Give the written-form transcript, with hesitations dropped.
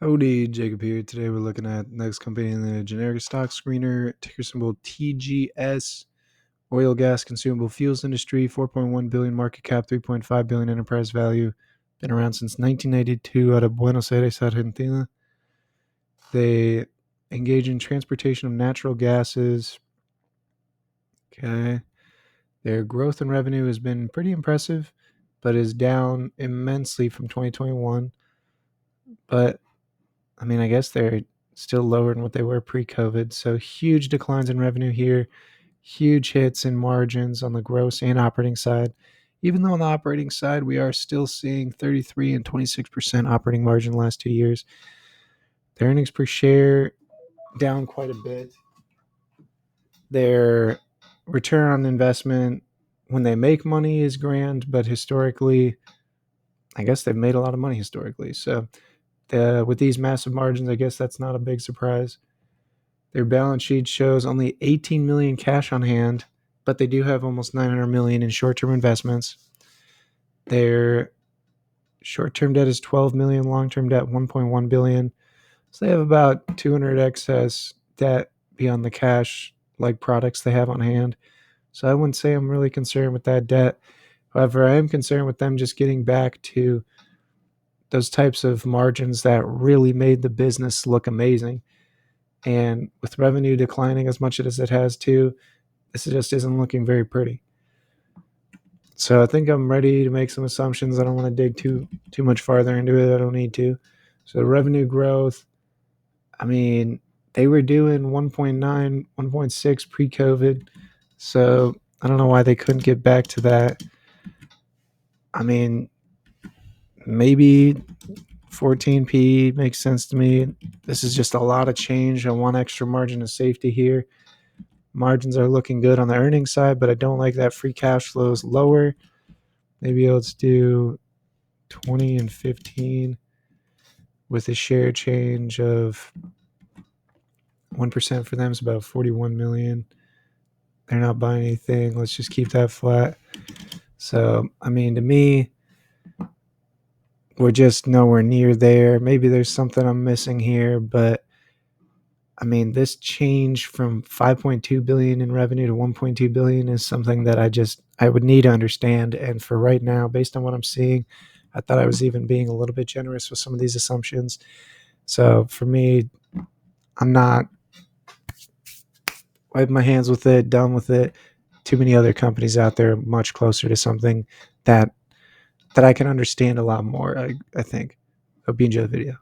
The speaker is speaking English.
Howdy, Jacob here. Today we're looking at the next company in the generic stock screener, ticker symbol TGS, oil, gas, consumable fuels industry, 4.1 billion market cap, 3.5 billion enterprise value. Been around since 1992 out of Buenos Aires, Argentina. They engage in transportation of natural gases. Okay. Their growth in revenue has been pretty impressive, but is down immensely from 2021. But I guess they're still lower than what they were pre-COVID. So huge declines in revenue here, huge hits in margins on the gross and operating side. Even though on the operating side, we are still seeing 33 and 26% operating margin the last 2 years. Their earnings per share down quite a bit. Their return on investment when they make money is grand, but historically, I guess they've made a lot of money historically. So with these massive margins, I guess that's not a big surprise. Their balance sheet shows only 18 million cash on hand, but they do have almost 900 million in short-term investments. Their short-term debt is 12 million, long-term debt 1.1 billion. So they have about 200 excess debt beyond the cash like products they have on hand. So I wouldn't say I'm really concerned with that debt. However, I am concerned with them just getting back to those types of margins that really made the business look amazing. And with revenue declining as much as it has too, this just isn't looking very pretty. So I think I'm ready to make some assumptions. I don't want to dig too much farther into it. I don't need to. So revenue growth, they were doing 1.9, 1.6 pre-COVID. So I don't know why they couldn't get back to that. Maybe 14p makes sense to me. This is just a lot of change. I want extra margin of safety here. Margins are looking good on the earnings side, but I don't like that free cash flow is lower. Maybe let's do 20 and 15 with a share change of 1% for them is about 41 million. They're not buying anything. Let's just keep that flat. So, to me, we're just nowhere near there. Maybe there's something I'm missing here, but this change from 5.2 billion in revenue to 1.2 billion is something that I would need to understand. And for right now, based on what I'm seeing, I thought I was even being a little bit generous with some of these assumptions. So for me, I'm not wiping my hands with it, done with it. Too many other companies out there much closer to something that I can understand a lot more, I think. Hope you enjoy the video.